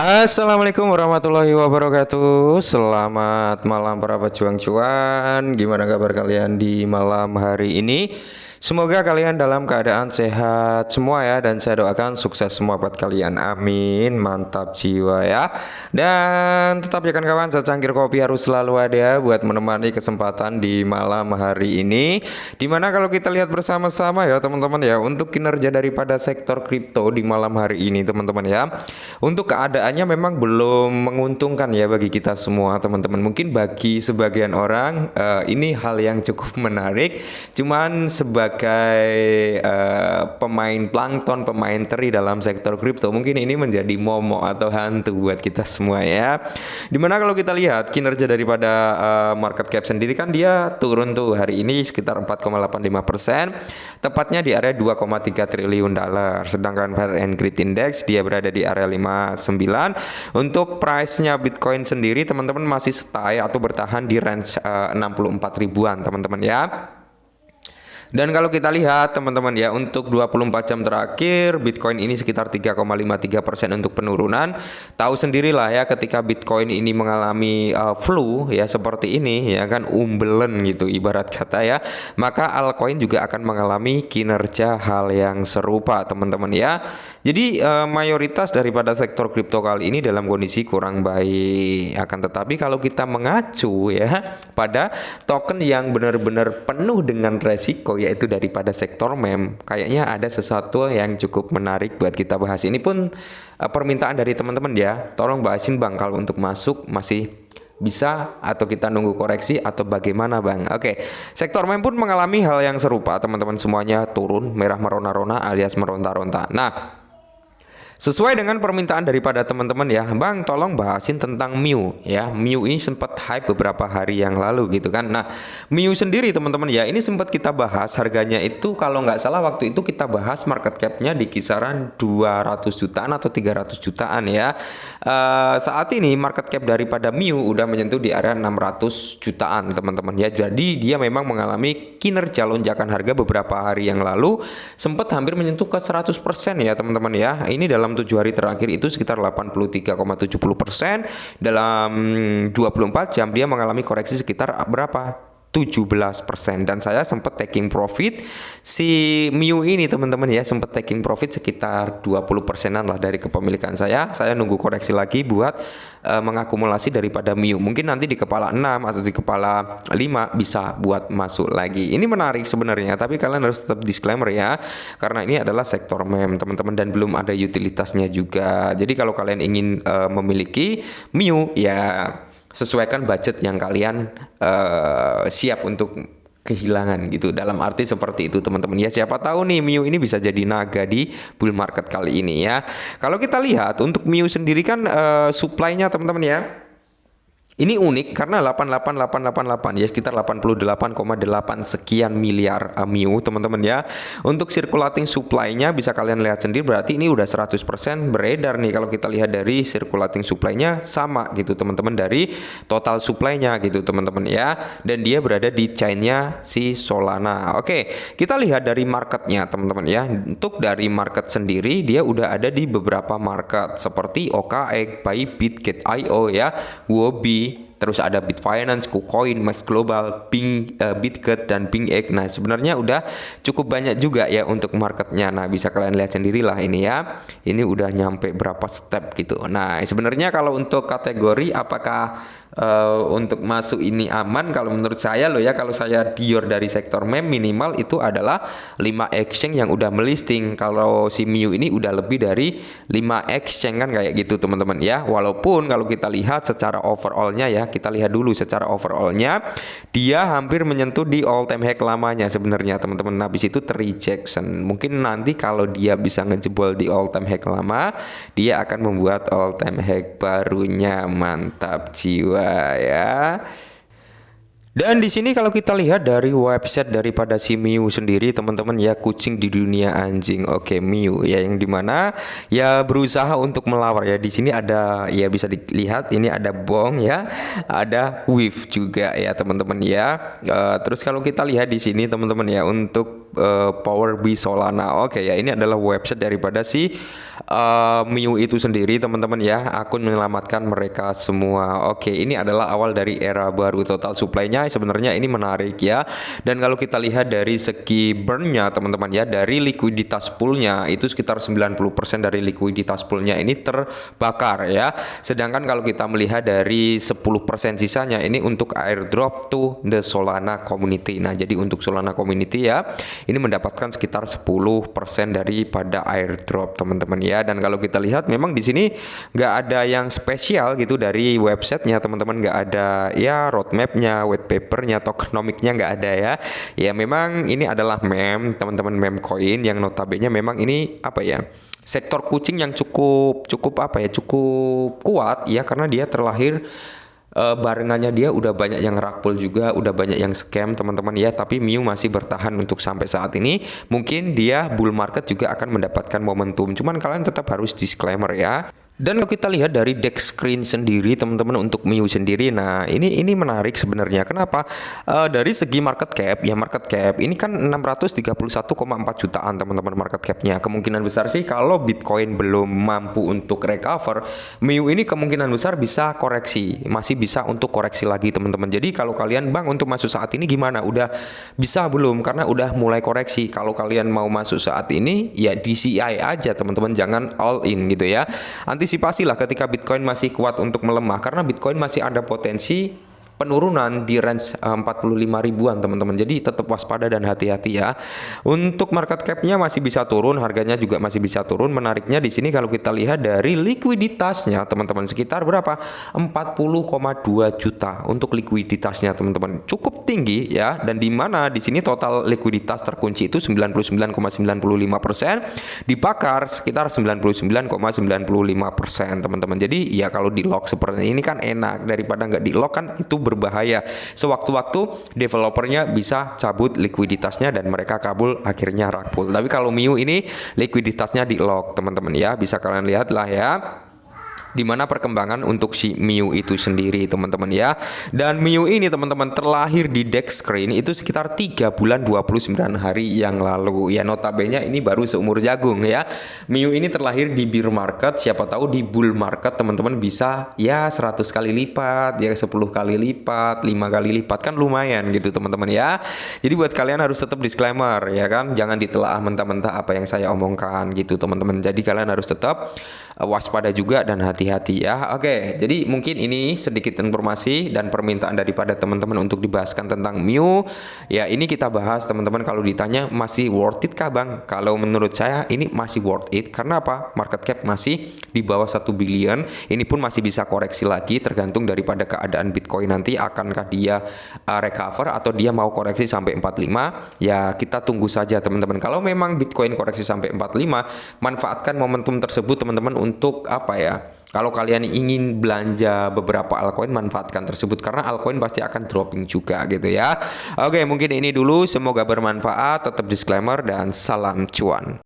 Assalamualaikum warahmatullahi wabarakatuh. Selamat malam para pejuang cuan. Gimana kabar kalian di malam hari ini? Semoga kalian dalam keadaan sehat semua ya, dan saya doakan sukses semua buat kalian. Amin. Mantap jiwa ya. Dan tetap ya kan kawan, secangkir kopi harus selalu ada buat menemani kesempatan di malam hari ini. Dimana kalau kita lihat bersama-sama ya teman-teman ya, untuk kinerja daripada sektor kripto di malam hari ini teman-teman ya. Untuk keadaannya memang belum menguntungkan ya bagi kita semua teman-teman. Mungkin bagi sebagian orang ini hal yang cukup menarik. Cuman sebagai pemain plankton, pemain teri dalam sektor kripto, mungkin ini menjadi momok atau hantu buat kita semua ya. Dimana kalau kita lihat kinerja daripada market cap sendiri kan dia turun tuh hari ini sekitar 4,85%, tepatnya di area 2,3 triliun dolar. Sedangkan Fear and Greed Index dia berada di area 59. Untuk price-nya Bitcoin sendiri teman-teman masih stay atau bertahan di range 64 ribuan teman-teman ya. Dan kalau kita lihat teman-teman ya, untuk 24 jam terakhir Bitcoin ini sekitar 3,53% untuk penurunan. Tahu sendirilah ya, ketika Bitcoin ini mengalami flu ya seperti ini ya kan, umbelen gitu ibarat kata ya, maka altcoin juga akan mengalami kinerja hal yang serupa teman-teman ya. Jadi mayoritas daripada sektor kripto kali ini dalam kondisi kurang baik. Akan tetapi kalau kita mengacu ya pada token yang benar-benar penuh dengan resiko, yaitu daripada sektor meme, kayaknya ada sesuatu yang cukup menarik buat kita bahas. Ini pun permintaan dari teman-teman ya, tolong bahasin bang kalau untuk masuk masih bisa atau kita nunggu koreksi atau bagaimana bang. Oke, sektor meme pun mengalami hal yang serupa teman-teman, semuanya turun merah merona-rona alias meronta-ronta. Nah, sesuai dengan permintaan daripada teman-teman ya, bang tolong bahasin tentang MIU ya. MIU ini sempat hype beberapa hari yang lalu gitu kan. Nah, MIU sendiri teman-teman ya, ini sempat kita bahas harganya itu, kalau nggak salah waktu itu kita bahas market capnya di kisaran 200 jutaan atau 300 jutaan ya. Saat ini market cap daripada MIU udah menyentuh di area 600 jutaan teman-teman ya. Jadi dia memang mengalami kinerja lonjakan harga beberapa hari yang lalu, sempat hampir menyentuh ke 100% ya teman-teman ya. Ini dalam 7 hari terakhir itu sekitar 83,70%. Dalam 24 jam dia mengalami koreksi sekitar berapa? 17%. Dan saya sempat taking profit si MIU ini teman-teman ya, sempat taking profit sekitar 20%-an lah dari kepemilikan saya. Saya nunggu koreksi lagi buat mengakumulasi daripada MIU. Mungkin nanti di kepala 6 atau di kepala 5 bisa buat masuk lagi. Ini menarik sebenarnya, tapi kalian harus tetap disclaimer ya, karena ini adalah sektor meme teman-teman dan belum ada utilitasnya juga. Jadi kalau kalian ingin memiliki MIU ya, sesuaikan budget yang kalian siap untuk kehilangan gitu, dalam arti seperti itu teman-teman ya. Siapa tahu nih MIU ini bisa jadi naga di bull market kali ini ya. Kalau kita lihat untuk MIU sendiri kan supply-nya teman-teman ya, ini unik karena 88,888 ya, sekitar 88,8 sekian miliar MIU teman-teman ya. Untuk circulating supply-nya bisa kalian lihat sendiri, berarti ini udah 100% beredar nih. Kalau kita lihat dari circulating supply-nya sama gitu teman-teman, dari total supply-nya gitu teman-teman ya. Dan dia berada di chain-nya si Solana. Oke, kita lihat dari market-nya teman-teman ya. Untuk dari market sendiri dia udah ada di beberapa market seperti OKX, Bybit.io ya, Huobi, terus ada Bitfinance, KuCoin, Max Global, Bitget, dan BingX. Nah, sebenarnya udah cukup banyak juga ya untuk marketnya. Nah, bisa kalian lihat sendirilah ini ya. Ini udah nyampe berapa step gitu. Nah, sebenarnya kalau untuk kategori apakah untuk masuk ini aman, kalau menurut saya loh ya, kalau saya bior dari sektor meme, minimal itu adalah 5 exchange yang udah melisting. Kalau si MIU ini udah lebih dari 5 exchange kan kayak gitu teman-teman ya. Walaupun kalau kita lihat secara overallnya ya, kita lihat dulu secara overallnya, dia hampir menyentuh di all time high lamanya sebenarnya teman-teman. Habis itu terrejection. Mungkin nanti kalau dia bisa ngejebol di all time high lama, dia akan membuat all time high barunya. Mantap jiwa ya. Dan di sini kalau kita lihat dari website daripada si MIU sendiri teman-teman ya, kucing di dunia anjing. Oke, MIU ya, yang dimana ya berusaha untuk melawar ya. Di sini ada ya, bisa dilihat ini ada bong ya, ada wave juga ya teman-teman ya. Terus kalau kita lihat di sini teman-teman ya, untuk Power BI Solana. Oke ya, ini adalah website daripada si MIU itu sendiri teman-teman ya, akun menyelamatkan mereka semua. Oke, ini adalah awal dari era baru. Total supply-nya sebenarnya ini menarik ya. Dan kalau kita lihat dari segi burn-nya teman-teman ya, dari likuiditas poolnya itu sekitar 90% dari likuiditas poolnya ini terbakar ya. Sedangkan kalau kita melihat dari 10% sisanya ini untuk airdrop to the Solana community. Nah, jadi untuk Solana community ya, ini mendapatkan sekitar 10% daripada airdrop teman-teman ya. Dan kalau kita lihat memang di sini nggak ada yang spesial gitu dari websitenya teman-teman, nggak ada ya roadmapnya, white papernya, tokenomicnya nggak ada ya. Ya memang ini adalah meme teman-teman, meme coin yang notabene memang ini apa ya, sektor kucing yang cukup apa ya, cukup kuat ya, karena dia terlahir barengannya dia udah banyak yang rakpol juga, udah banyak yang scam teman-teman ya, tapi MIU masih bertahan untuk sampai saat ini. Mungkin dia bull market juga akan mendapatkan momentum, cuman kalian tetap harus disclaimer ya. Dan kalau kita lihat dari DEX screen sendiri teman-teman untuk MIU sendiri, nah ini menarik sebenarnya. Kenapa? Dari segi market cap ya, market cap ini kan 631,4 jutaan teman-teman market capnya. Kemungkinan besar sih kalau Bitcoin belum mampu untuk recover, MIU ini kemungkinan besar bisa koreksi, masih bisa untuk koreksi lagi teman-teman. Jadi kalau kalian bang untuk masuk saat ini gimana? Udah bisa belum? Karena udah mulai koreksi. Kalau kalian mau masuk saat ini ya DCI aja teman-teman, jangan all in gitu ya. Antisipasilah ketika Bitcoin masih kuat untuk melemah, karena Bitcoin masih ada potensi penurunan di range 45 ribuan teman-teman. Jadi tetap waspada dan hati-hati ya. Untuk market cap-nya masih bisa turun, harganya juga masih bisa turun. Menariknya di sini kalau kita lihat dari likuiditasnya teman-teman, sekitar berapa? 40,2 juta untuk likuiditasnya teman-teman. Cukup tinggi ya, dan di mana di sini total likuiditas terkunci itu 99,95%, dibakar sekitar 99,95% teman-teman. Jadi ya kalau di lock seperti ini kan enak, daripada nggak di lock kan itu berbahaya. Sewaktu-waktu developernya bisa cabut likuiditasnya dan mereka kabul, akhirnya rakpul. Tapi kalau MIU ini likuiditasnya di lock teman-teman ya, bisa kalian lihat lah ya di mana perkembangan untuk si MIU itu sendiri teman-teman ya. Dan MIU ini teman-teman terlahir di DEX screen itu sekitar 3 bulan 29 hari yang lalu ya, notabene ini baru seumur jagung ya. MIU ini terlahir di bear market, siapa tahu di bull market teman-teman bisa ya 100 kali lipat ya, 10 kali lipat, 5 kali lipat, kan lumayan gitu teman-teman ya. Jadi buat kalian harus tetap disclaimer ya kan, jangan ditelaah mentah-mentah apa yang saya omongkan gitu teman-teman. Jadi kalian harus tetap waspada juga dan hati-hati ya. Oke, jadi mungkin ini sedikit informasi dan permintaan daripada teman-teman untuk dibahaskan tentang MIU. Ya, ini kita bahas teman-teman. Kalau ditanya masih worth it kah bang? Kalau menurut saya ini masih worth it. Karena apa? Market cap masih di bawah 1 billion. Ini pun masih bisa koreksi lagi tergantung daripada keadaan Bitcoin nanti, akankah dia recover atau dia mau koreksi sampai 45. Ya, kita tunggu saja teman-teman. Kalau memang Bitcoin koreksi sampai 45, manfaatkan momentum tersebut teman-teman untuk apa ya? Kalau kalian ingin belanja beberapa altcoin, manfaatkan tersebut karena altcoin pasti akan dropping juga gitu ya. Oke, mungkin ini dulu, semoga bermanfaat. Tetap disclaimer dan salam cuan.